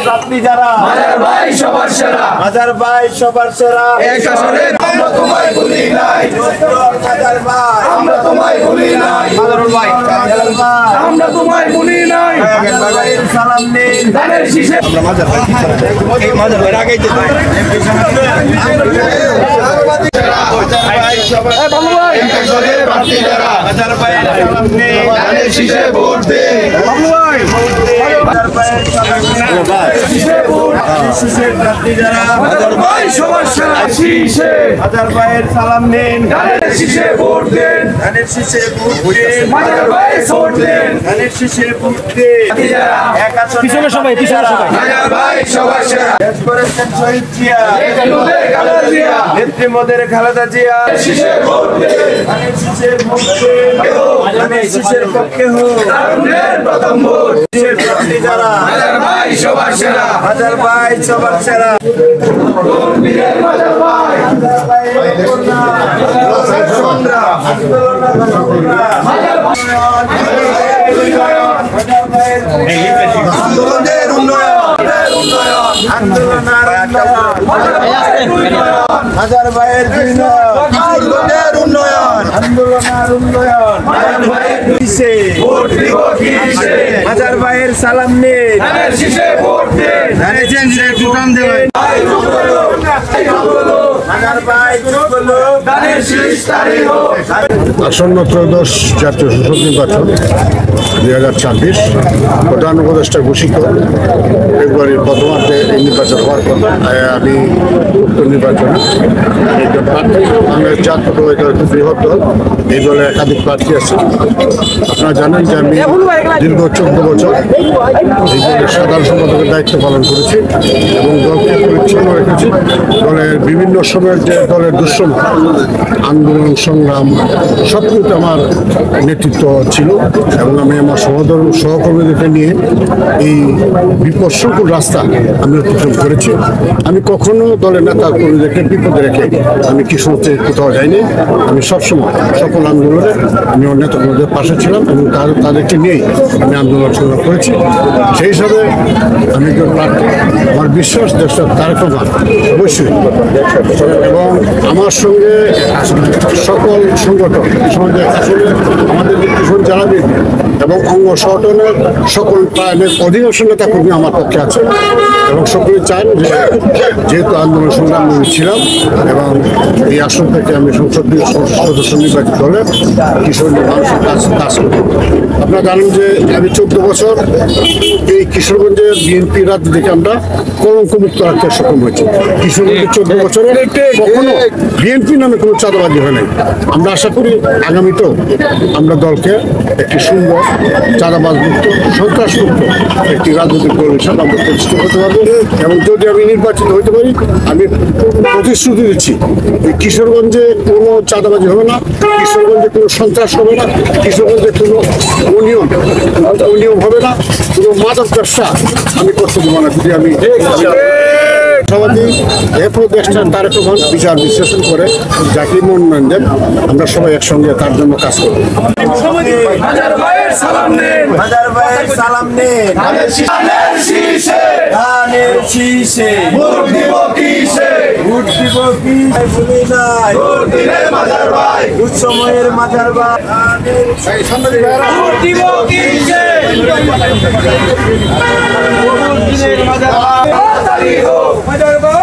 প্রার্থী যারা হাজার ভাই সবার সেরা আমরা তোমায় ভুলি নাই আমরা তোমায় ভুলি নাই আমরা তোমায় ভুলি নাই সালাম নেন ধানের শীষে মাজার ভাই আগাইতে সালাম নেন ধানের শীষে ভোট দেন ধানের শীষে ভোট দেন হাজার ভাই ভোট দেন ধানের শীষে ভোট দেন পিছনে সবাই হাজার ভাই সবার সেরা দেশ করেছেন শহীদ জিয়া নেত্রী মোদের খালেদা জিয়া শীষে ভোট দেন ধানের শীষে ভোট দেন ধানের শীষের পক্ষে হোক তারুণ্যের প্রথম ভোট প্রার্থী যারা হাজার ভাই সবার সেরা হাজার ভাই সবার সেরা আন্দোলনের উন্নয়ন হাজার ভাইয়ের আন্দোলনের উন্নয়ন হাজার ভাইয়ের সালাম নেন আসন্ন ত্রয়োদশ জাতীয় সংসদ নির্বাচন 2026 প্রধান উপদেষ্টা ঘোষিত ফেব্রুয়ারির প্রথমার্ধে এই নির্বাচন হওয়ার কথা। আমি উক্ত নির্বাচনে বাংলাদেশ জাতীয়তাবাদী দল বৃহৎ দল, এই দলে একাধিক প্রার্থী আছে। আপনারা জানেন যে আমি দীর্ঘ 14 বছর এই দলের সাধারণ সম্পাদকের দায়িত্ব পালন করেছি এবং দলকে পরিচ্ছন্ন রেখেছি। দলের বিভিন্ন সময়ের যে দলের দুঃসম আন্দোলন সংগ্রাম সবকিছু আমার নেতৃত্ব ছিল এবং আমি আমার সহকর্মীদেরকে নিয়ে এই বিপদসংকুল রাস্তা আমি অতিক্রম করেছি। আমি কখনো দলের নেতা কর্মীদেরকে বিপদে রেখে আমি কিশোরতে কোথাও যাইনি। আমি সবসময় সকল আন্দোলনে আমি আমার নেতা কর্মীদের পাশে ছিলাম এবং তাদেরকে নিয়েই আমি আন্দোলন সংগ্রাম করেছি। সেই হিসাবে আমি একজন প্রার্থী। আমার বিশ্বাস দেশের তারেক রহমান অবশ্যই এবং আমার সঙ্গে সকল সংগঠন সমাজে আসলে আমাদের কিশোর জানাবি এবং অঙ্গ সংগঠনের সকল প্রাণের অধিকাংশ নেতা কর্মী আমার পক্ষে আছে এবং সকলে চান যে যেহেতু আন্দোলন সংগ্রাম ছিলাম এবং এই আসন থেকে আমি সংসদ সদস্য নির্বাচিত হলে কিশোর মানুষের কাজ করি। আপনারা জানেন যে আমি 14 বছর এই কিশোরগঞ্জের বিএনপি রাজনীতিকে আমরা কলঙ্কমুক্ত রাখতে সক্ষম হয়েছি। কিশোরগঞ্জের 14 বছরে কখনো বিএনপি নামে কোনো চাঁদাবাজি হয় নাই। আমরা আশা করি আগামীতেও আমরা দলকে একটি সুন্দর চাঁদাবাজ মুক্ত সন্ত্রাস মুক্ত একটি রাজনৈতিক দল হিসাবে আমরা প্রতিষ্ঠিত হতে পারবো এবং যদি আমি নির্বাচিত হইতে পারি আমি প্রতিশ্রুতি দিচ্ছি কিশোরগঞ্জে কোনো চাঁদাবাজি হবে না, কিশোরগঞ্জে কোনো সন্ত্রাস হবে না, কিশোরগঞ্জে কোনো অনিয়ম হবে না, কোনো মাদক ব্যবসা আমি করতে দেবো না। যদি আমি সভাপতি উপদেষ্টার তারেক রহমান বিচার বিশ্লেষণ করে যাকে মনোনয়ন দেন আমরা সবাই একসঙ্গে তার জন্য কাজ করব। হাজার ভাইয়ের সালাম নেন ধানের শীষে ভোট দিব কিসে ভোট ভুলি নাই ভোট দিলে মাজার ভাই দুঃসময়ের মাজার ভাই ভোট দিব কিসে ভোট দিলে মাজার ভাই